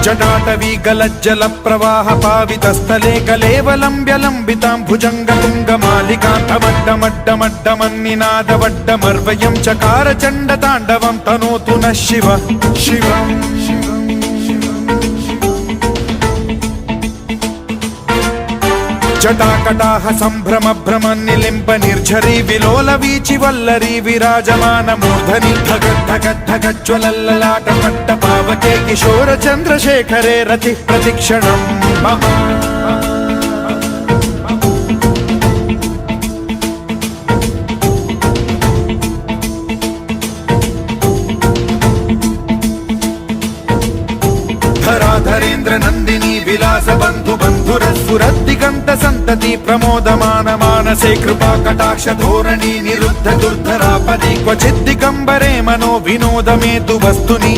जटाटवी गलज्जल प्रवाह पावितस्थले कलेवलम्ब्य लम्बितां भुजङ्गतुङ्गमालिकान्तमड्डमड्डमड्डमन्निनादवड्डमर्वयं चकार चण्डताण्डवं तनोतु नः शिवः शिवम् जटाकटाह सम्भ्रम भ्रमन्निलिम्ब निर्झरी विलोल वीचि वल्लरी विराजमान मूर्धनि धगद्धगद्धगज्ज्वलल्ललाट पट्ट पावके किशोर चन्द्रशेखरे रति प्रतिक्षणं मम धराधरेन्द्र नन्दिनी विलास बन्धु बन्धुरस्फुरद्दिगन्त सन्तति प्रमोदमान मानसे कृपा कटाक्ष धोरणी निरुद्ध दुर्धरापदि क्वचिद्दिगम्बरे मनो विनोदमेतु वस्तुनि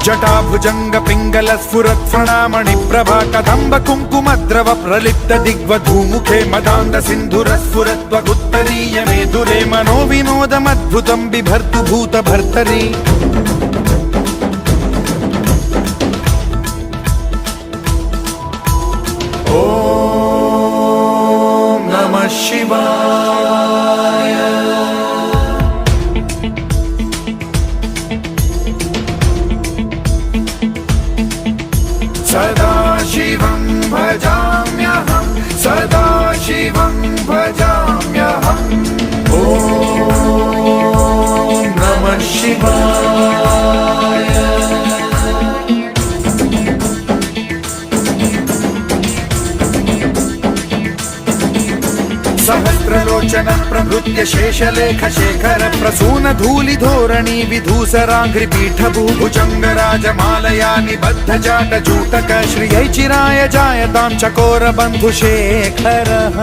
जटाभुजंग पिंगल स्फुरत् प्रणामणि प्रभा कदम्ब कुङ्कुमद्रव प्रलिप्त दिग्वधूमुखे मदान्ध सिन्धुर स्फुरत्वगुत्तरीय मेधुरे मनो विनोदमद्भुतं बिभर्तु भूत भर्तरि ॐ नमः शिवाय सदा शिवं भजाम्यहं सदा शिवं भजाम्यहम् ॐ नमः शिवाय सहस्रलोचन प्रभृत्य शेषलेख शेखर प्रसून धूलि धोरणी विधूसराघ्रि पीठभूभुजंग राजमालया निबद्ध जाट जूटक श्रियै चिराय जायतां चकोर बन्धु शेखरः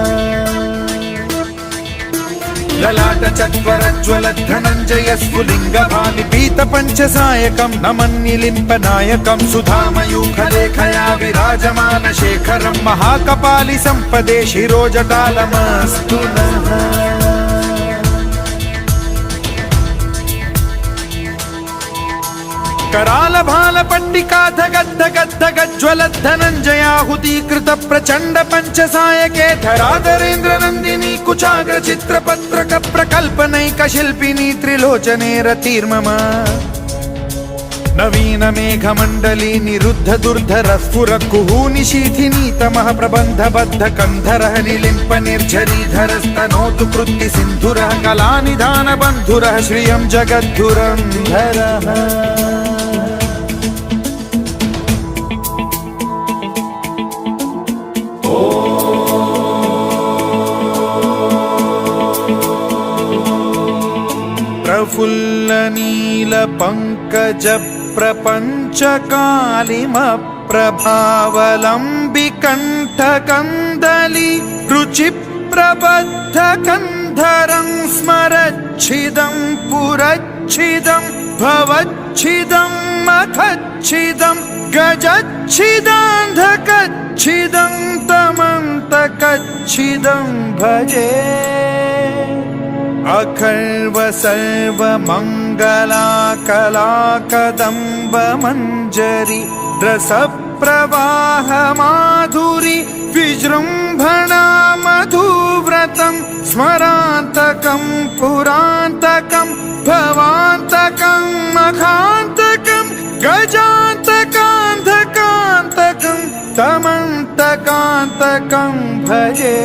ललाट चत्वरज्वल धनञ्जय स्फुलिंग भानि पीत पंचसायकं नमन्निलिम्प नायकं सुधामयूखलेखया विराजमान शेखरं महाकपालि संपदे शिरोजटालमस्तु नः कराल भाल पट्टिका धगद्धगद्धगज्ज्वलद्धनञ्जयाहुतीकृत प्रचण्ड पंचसायके धराधरेन्द्र नन्दिनी कुचाग्र चित्रपत्रक प्रकल्पनैक शिल्पिनी त्रिलोचने रतिर्मम नवीन मेघमण्डली निरुद्ध दुर्धर स्फुर कुहूनिशीथिनी तमः प्रबन्ध बद्ध कन्धरः निलिम्प निर्झरीधर स्तनोतु कृत्ति सिन्धुरः कलानिधान बन्धुरः श्रियं जगद्धुरन्धरः प्रफुल्ल नील पंकज प्रपंच कालिम प्रभावलंबि कंठ कंदली रुचि प्रबद्ध कंधरं स्मरच्छिदं पुरच्छिदं भवच्छिदं मखच्छिदं गजच्छिदान्धकच्छिदं तमन्तकच्छिदं भजे अखर्व सर्व मंगला कला कदम्ब मंजरी रस प्रवाह माधुरी विजृंभणा मधुव्रतं स्मरान्तकं पुरान्तकं भवान्तकं मखान्तकं गजान्तकान्धकान्तकं तमन्तकान्तकं भजे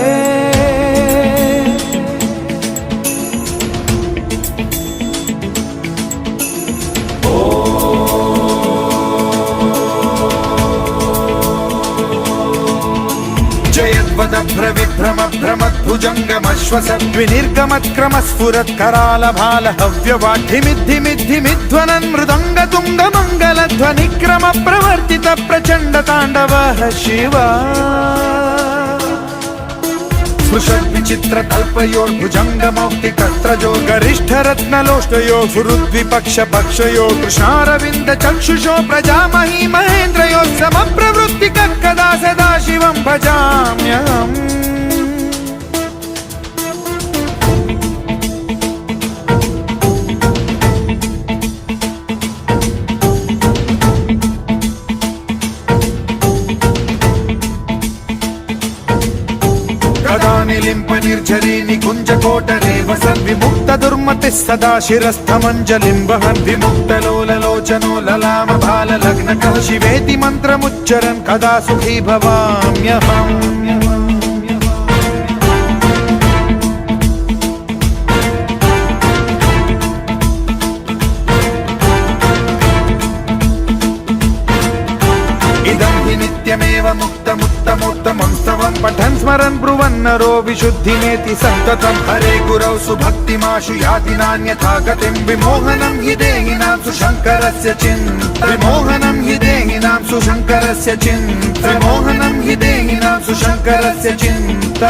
विभ्रम भ्रमद्भुजङ्गमश्वसद्विनिर्गमत्क्रम स्फुरत् कराल भाल हव्यवाढ्यमिद्धिमिद्धिमिध्वनन् मृदङ्ग तुङ्ग मङ्गलध्वनिक्रम प्रवर्तित प्रचण्ड ताण्डवः शिवा स्पृशद्विचित्र कल्पयोर्भुजङ्गमौक्तिकस्त्रजो गरिष्ठ रत्नलोष्टयो फुरुद्विपक्ष पक्षयो कृष्णारविन्द चक्षुषो प्रजामही महेन्द्रयो समप्रवृत्तिकः कदा सदा शिवं भजाम्यहम् नित्यमेव सद्विमुक्तदुर्मतिः सदा शिरस्थमञ्जलिं वहन् विमुक्तलोललोचनो ललामभाललग्नकः शिवेति मन्त्रमुच्चरन् कदा सुखी भवाम्यहम् नित्यमेव मुक्तमुत्तमोत्तमं स्तवं पठन् स्मरन् ब्रुवन् नरो विशुद्धिमेति सन्ततं हरे गुरौ सुभक्तिमाशु याति नान्यथा गतिं विमोहनं हि देहिनां सुशङ्करस्य चिन्ता विमोहनं हि देहिनां सुशङ्करस्य चिन्ता विमोहनं हि देहिनां सुशङ्करस्य चिन्ता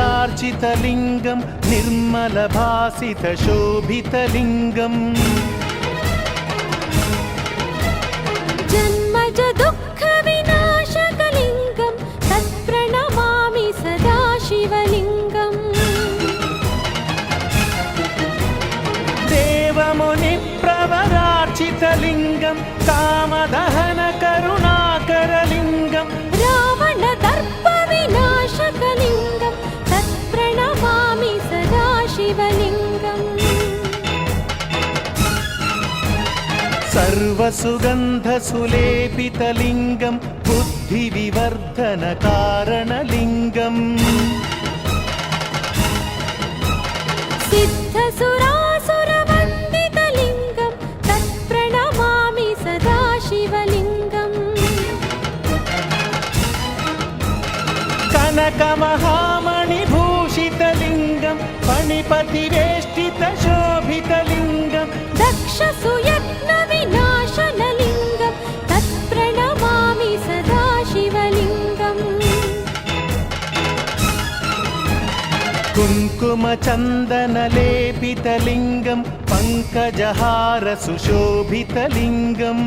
ब्रह्ममुरारिसुरार्चितलिङ्गं निर्मलभासितशोभितलिङ्गम् जन्मज दुःखविनाशकलिङ्गं तत्प्रणमामि सदा शिवलिङ्गम् देवमुनिप्रवरार्चितलिङ्गं कामदहनकरुणाकरलिङ्गं रावणदर्पविनाशकलिङ्गं तत्प्रणमामि सदा शिवलिङ्गम् सर्वसुगन्धसुलेपितलिङ्गं बुद्धिविवर्धनकारणलिङ्गम् सिद्धसुरासुरवन्दितलिङ्गं तत्प्रणमामि सदा शिवलिङ्गम् कनकमहामणिभूषितलिङ्गं फणिपतिवेष्टितशोभितलिङ्गं दक्षसुयत्नविनाशनलिङ्गं तत्प्रणमामि सदा शिवलिङ्गम् कुङ्कुमचन्दनलेपितलिङ्गं पङ्कजहारसुशोभितलिङ्गम्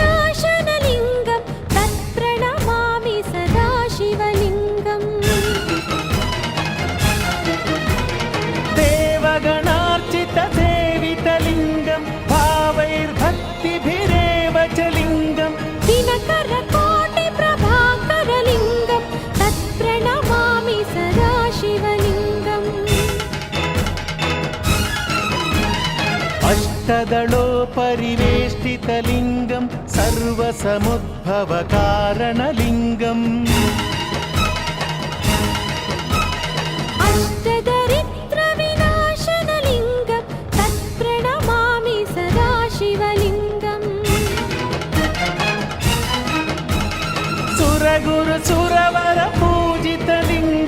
सञ्चितपापविनाशनलिङ्गं तत्प्रणमामि सदा शिवलिङ्गम् देवगणार्चितसेवितलिङ्गं भावैर्भक्तिभिरेव च लिङ्गं दिनकरकोटिप्रभाकरलिङ्गं तत्प्रणमामि सदा शिवलिङ्गम् अष्टदलोपरिवेष्टितलिङ्गं सर्वसमुद्भवकारणलिङ्गम् अष्टदरिद्रविनाशनलिङ्गं तत्प्रणमामि सदा शिवलिङ्गम् सुरगुरुसुरवरपूजितलिङ्गं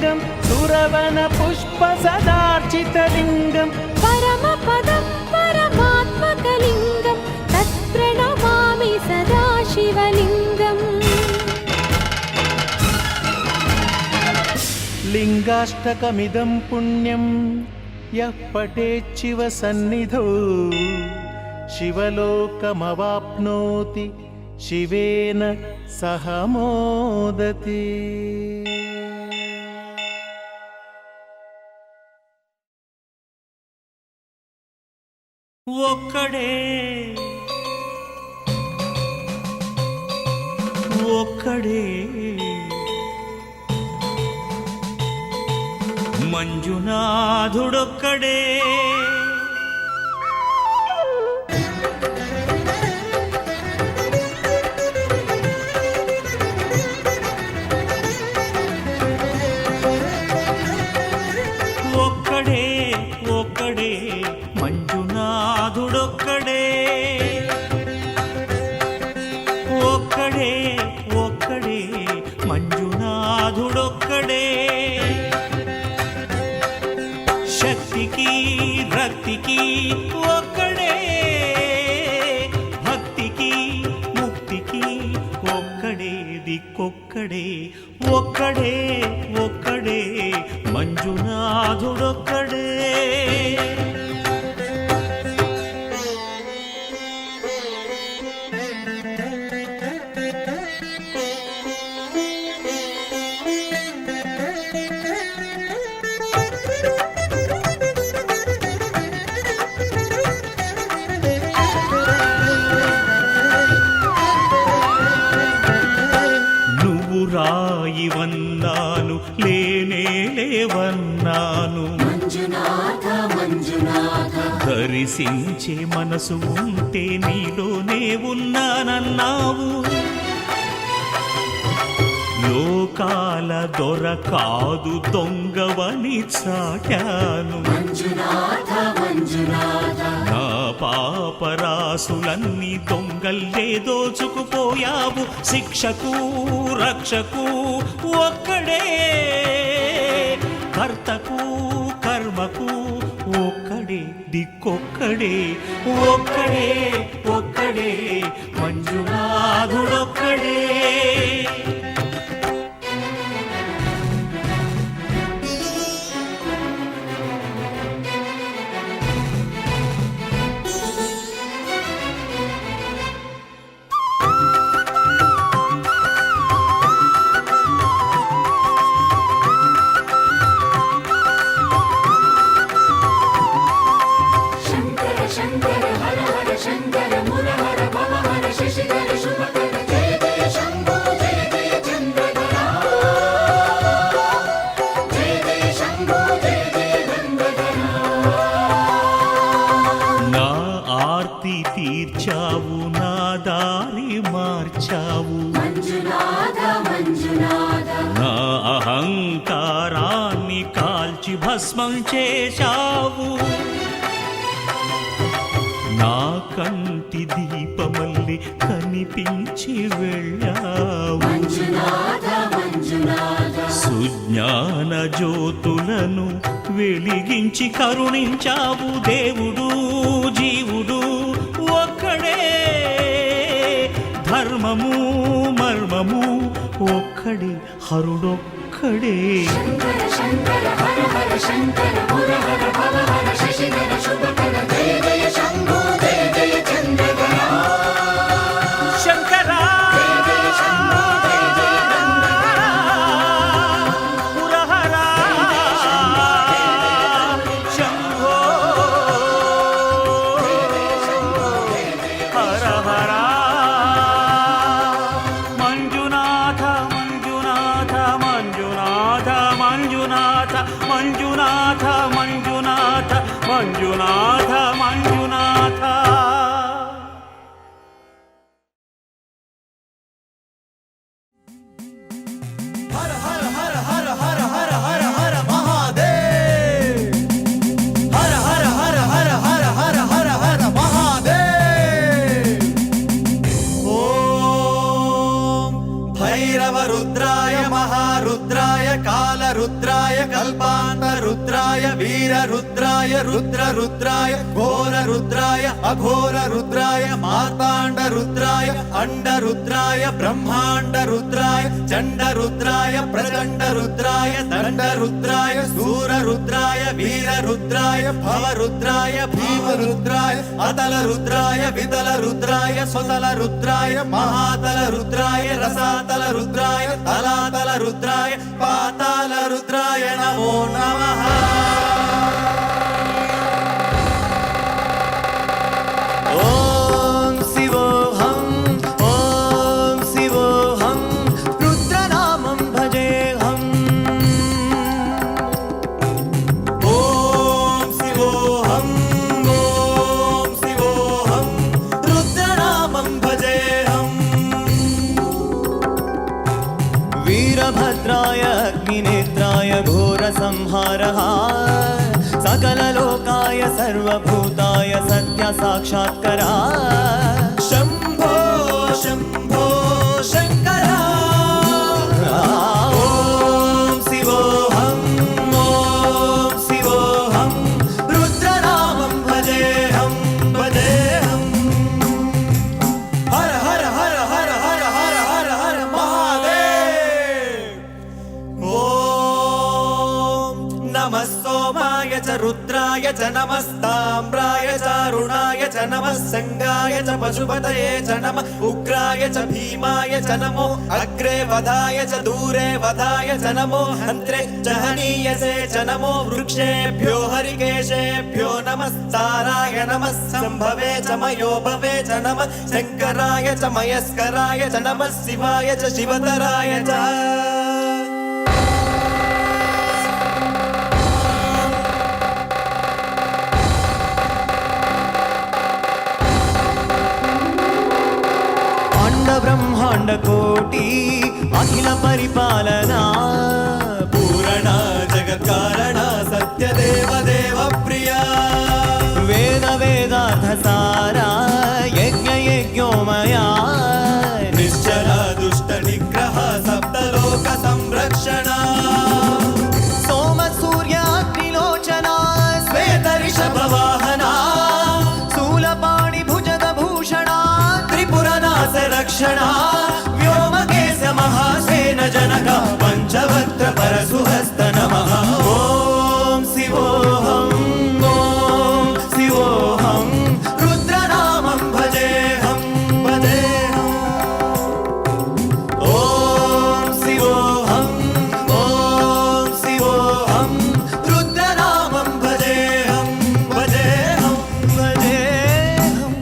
నందనవన పుష్ప సదార్చితలింగం परमपदं परमात्मकलिङ्गं तत्प्रणमामि सदा शिवलिङ्गम् లింగాష్టకమిదం పుణ్యం యః పఠేచ్చివ సన్నిధౌ శివలోకమవాప్నోతి శివేన సహ మోదతి. ఒక్కడే ఒక్కడే మంజునాథుడొక్కడే ఒక్కడే ఒక్కడే మంజునాథుడొక్కడే ఒక్కడే ఒక్కడే మంజునాథుడొక్కడే శక్తికి రక్తికి ఒక్కడే భక్తికి ముక్తికి ఒక్కడే దిక్కొక్కడే ఒక్కడే ఒక్కడే మంజునాథుడొక్కడే. రాయివన్నాను లేనే లేవన్నాను దర్శించే మనసు ఉంటే నీలోనే ఉన్నానన్నావు. లోకాల దొర కాదు దొంగవని చాటాను నా పాపరాసులన్నీ దొంగల్లే దోచుకుపోయావు. శిక్షకు రక్షకు ఒక్కడే కర్తకు కర్మకు ఒక్కడే దిక్కొక్కడే ఒక్కడే ఒక్కడే మంజునాథుడొక్కడే. తీర్చావు నా దారి మార్చావు నా అహంకారాన్ని కాల్చి భస్మం చేశావు. నా కంటి దీపమల్లి కనిపించి వెళ్ళావు. సుజ్ఞాన జ్యోతులను వెలిగించి కరుణించావు. దేవుడు జీవుడు ఒక్కడే ధర్మము మర్మము ఒక్కడే హరుడొక్కడే. శంకరా పురహరా శంభో హర హర మంజునాథ మంజునాథ మంజునాథ మంజునాథ మంజునాథ మంజునాథ మంజునాథ మంజునాథ. హర హర హర హర హర హర హర హర మహాదేవ్. హర హర హర హర హర హర హర హర మహాదేవ్. ఓం భైరవ రుద్రాయ మహారుద్రాయ కాల రుద్రాయ रुद्राय कल्पान्तरुद्राय वीररुद्राय रुद्ररुद्राय घोररुद्राय अघोररुद्राय मार्ताण्डरुद्राय अण्डरुद्राय ब्रह्माण्डरुद्राय चण्डरुद्राय प्रचण्डरुद्राय दण्डरुद्राय सूररुद्राय वीररुद्राय भवरुद्राय भीमरुद्राय अतलरुद्राय वितलरुद्राय स्वतलरुद्राय महातलरुद्राय रसातलरुद्राय तलातलरुद्राय पातालरुद्राय नमो नमः। ॐ शिवोऽहं ॐ शिवोऽहं रुद्रनामं भजेऽहम्। ॐ शिवोऽहं ॐ शिवोऽहं रुद्रनामं भजेऽहम्। वीरभद्राय अग्निनेत्राय घोरसंहारः सकललोकाय सर्वभूताय सत्यसाक्षात्करा शम्भो शम्भो शङ्करा। ॐ शिवोऽहं ॐ शिवोऽहं रुद्रनामं भजेऽहं भजेऽहं। हर हर हर हर हर हर हर हर महादेव। ॐ नमः सोमाय च रुद्राय च नमस्ताम्राय च अरुणाय च नमः संगाय च पशुपतये च नमः उग्राय च भीमाय च नमो अग्रे वधाय च दूरे वधाय च नमो हन्त्रे च हनीयसे च नमो वृक्षेभ्यो हरिकेशेभ्यो नमः साराय नमः संभवे च मयो भवे च नमः शङ्कराय च मयस्कराय च नमः शिवाय च शिवतराय च। ब्रह्मांड कोटि अखिल परिपालना पूरणा जगत्कारणा सत्यदेव देव प्रिया वेद वेदार्थ सारा यज्ञ यज्ञोमया निश्चला दुष्ट निग्रह सप्तलोक संरक्षणा सोम सूर्य अग्निलोचना श्वेत ऋषभ वाहना शूलपाणि भुजग भूषणा त्रिपुरनाश रक्षणा व्योमकेश महासेन जनक पंचवक्त्र परशुहस्त नमः। ॐ शिवोऽहं ॐ शिवोऽहं रुद्रनामं भजेऽहं भजेऽहम्। ॐ शिवोऽहं ॐ शिवोऽहं रुद्रनामं भजेऽहं भजेऽहं भजेऽहम्।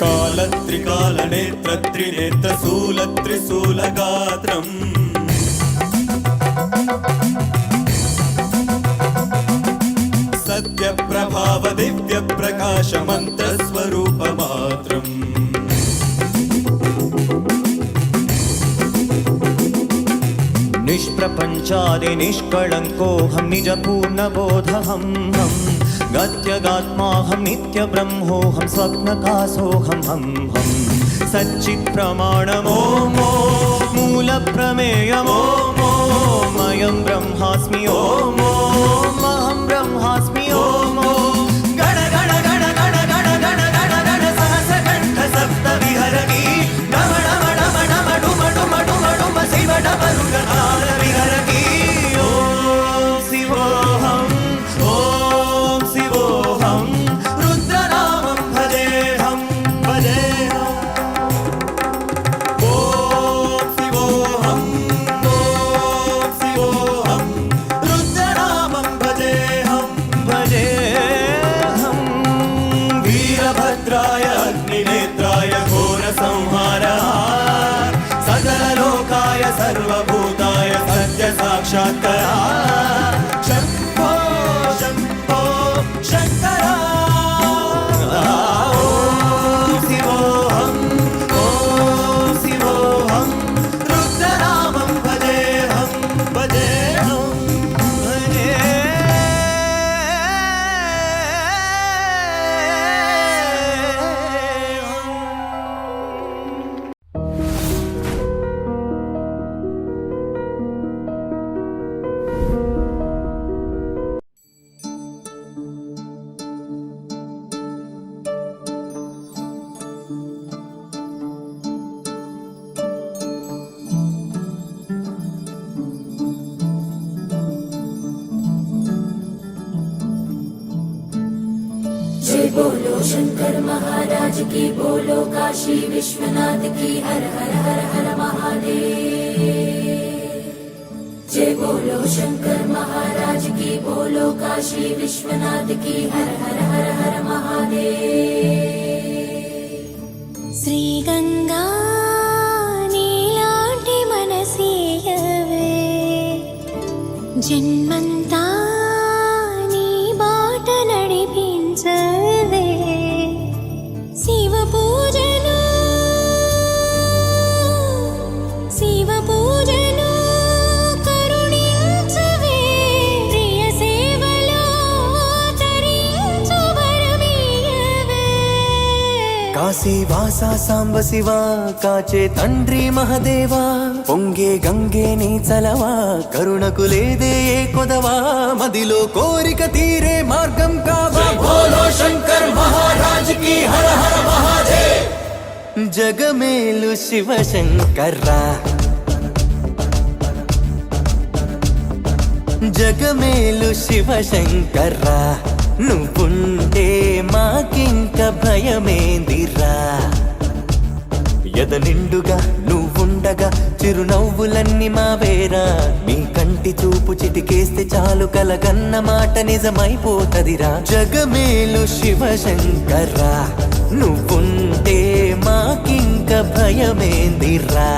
कालत्रिकालनेत्र त्रिनेत्र शूलत्रिशूलगात्रम् सत्यप्रभाव दिव्यप्रकाश मन्त्रस्वरूपमात्रम् निष्प्रपञ्चादि निष्कळङ्कोऽहं निजपूर्णबोधहं गत्यगात्माहं नित्यब्रह्मोऽहं स्वप्नकाशोऽहं हं हं सच्चित्प्रमाणमो मो मूलप्रमेयमो मो मयं ब्रह्मास्मि ॐ महं ब्रह्मास्मि ॐ गण गण गण गण गण गण गण गण सहस्रकण्ठ सप्तविहरति डम डम डम डम डुम डुम डुम डुम शिव डमरुगताल विहरति। ॐ शिवोऽहं ॐ शिवोऽहं रुद्रनामं भजेऽहं भजेऽहम्। संहारः सकललोकाय सर्वभूताय सत्य साक्षात्कारः शम्भो शम्भो शङ्कर ॐ शिवोऽहम् ॐ शिवोऽहम् रुद्रनामं भजेऽहं भजेऽहं जय बोलो शंकर महाराज की, बोलो काशी विश्वनाथ की, हर हर हर हर महादेव। जय बोलो शंकर महाराज की, बोलो काशी विश्वनाथ की, हर हर हर हर महादेव। श्री गंगा नीलांటి మనసీయవే జన్మంతా నీ బాట నడిపించవే శివ పూజలు కరుణించవే ప్రియ సేవలో తరించు వరమీయవే కాశీ వాసా సాంబ శివ కాచే తండ్రి మహదేవా పొంగే గంగే నీ చలవా కరుణకు లేదే ఏ కొదవా మదిలో కోరిక తీరే మార్గం కావా బోలో శంకర్ మహారాజ్ కి హర హర మహాదేవ్ జగమేలు శివ శంకర్రా జగమేలు శివ శంకర్రా నువ్వుంటే మాకింక భయమేందిరా ఎద నిండుగా నువ్వుండగా చిరునవ్వులన్నీ మావేరా నీ కంటి చూపు చిటికేస్తే చాలు కలగన్న మాట నిజమైపోతదిరా జగమేలు శివ శంకర్రా నువ్వుంటే మాకింక భయమేందిరా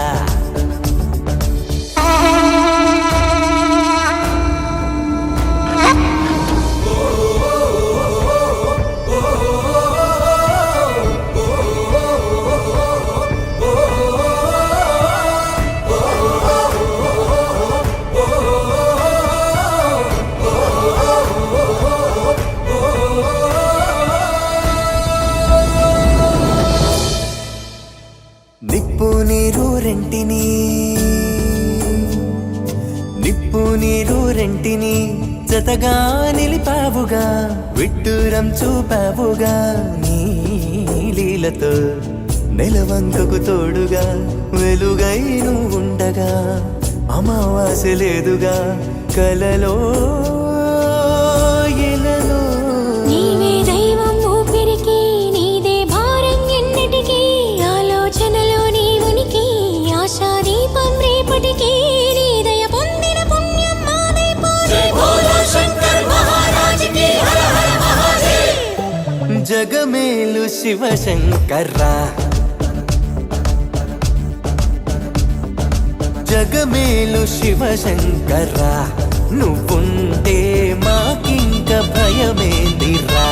నిప్పు నీరు రెంటిని జతగా నిలిపావుగా విడ్డూరం చూపావుగా నీ లీలతో నెలవంకకు తోడుగా వెలుగై నువ్వుండగా అమావాస్య లేదుగా కలలో ఇలలో నీవే దైవం ఊపిరికి నీదే భారం ఎన్నటికీ ఆలోచనలో నీ ఉనికి ఆశాదీపం రేపటికి నీ దయ పొందిన పుణ్యం మాదే పోదే బోలో శంకర్ మహారాజ్ కి హర హర మహాదేవ్ జగమేలు శివ శంకర్రా జగమేలు శివ శంకర్రా నువ్వుంటే మాకింక భయమేందిరా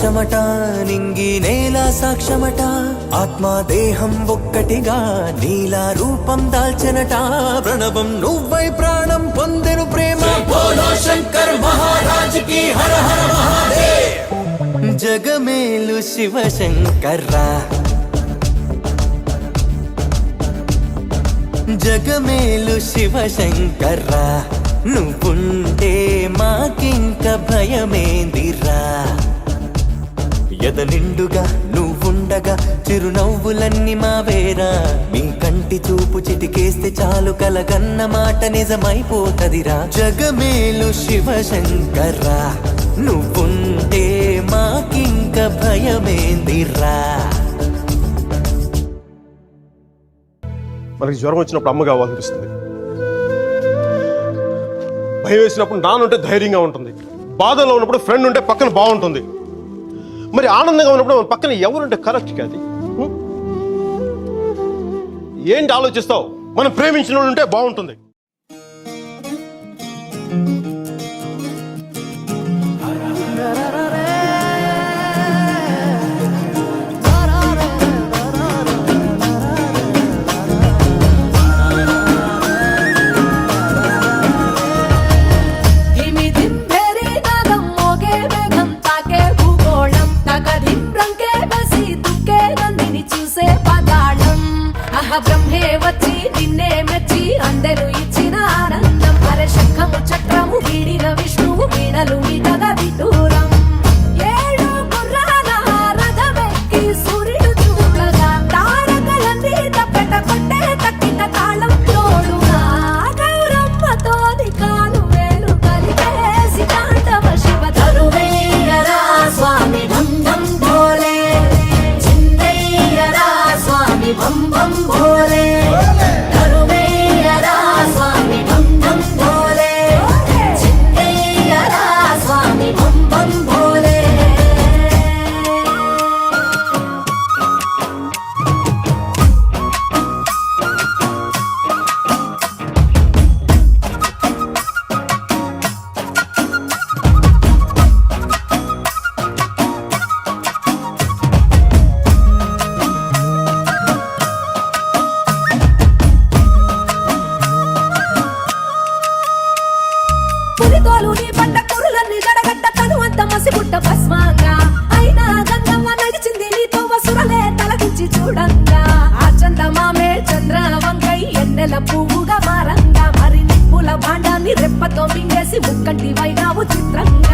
సాక్ష్యమట నింగి నేల సాక్ష్యమట ఆత్మ దేహం ఒక్కటిగా నీలా రూపం దాల్చెనట ప్రణవం నువ్వై ప్రాణం పొందెను ప్రేమ బోలో శంకర్ మహారాజ్ కి హర హర మహాదేవ్ జగమేలు శివ శంకర్రా జగమేలు శివ శంకర్రా నువ్వుంటే మాకింక భయమేందిరా ఎద నిండుగా నువ్వుండగా చిరునవ్వులన్నీ మావేరా మీ కంటి చూపు చిటికేస్తే చాలు కలగన్న మాట నిజమైపోతదిరా జగమేలు శివ శంకర్రా నువ్వుంటే మాకింక భయమేందిరా మనకి జ్వరం వచ్చినప్పుడు అమ్మ కావాలనిపిస్తుంది, భయం వేసినప్పుడు నాన్న ఉంటే ధైర్యంగా ఉంటుంది, బాధలో ఉన్నప్పుడు ఫ్రెండ్ ఉంటే పక్కన బాగుంటుంది, మరి ఆనందంగా ఉన్నప్పుడు మన పక్కన ఎవరుంటే కరెక్ట్ కాదు. ఏంటి ఆలోచిస్తావు? మనం ప్రేమించిన వాళ్ళు ఉంటే బాగుంటుంది. బ్రహ్మే వచ్చి నిన్నే మెచ్చి అందరూ ఇచ్చిన ఆనందం అరే శంఖము చక్రము వీడిన విష్ణువు వీణలు మీటగా విదూరం ఏడు గుర్రాల రథమెక్కి సూర్యుడు చూడగా తారకలన్నీ తప్పెట కొట్టే తక్కిన తాళం తోడుగా గౌరమ్మతోని కాలు వేలు కలిపేసి తాండవ శివ తరువేయరా స్వామి ఢం ఢం భోలే చిందయ్యరా స్వామి భం భం భోలే తరువేయరా స్వామి ఢం ఢం భోలే చిందయ్యరా స్వామి భం భం భోలే పులితోలు నీ పంట కురులన్నీ గడగట్ట తను అంత మసిగుట్ట భస్మంగా అయినా గంగమ్మ నడిచింది నీతో వసురలే తలదించి చూడంగా ఆ చందమామే చంద్ర వంకై ఎన్నెల పువ్వుగా మారంగా మరి నిప్పుల భాండాన్ని రెప్పతో మింగేసి ముక్కంటి వైనావు చిత్రంగా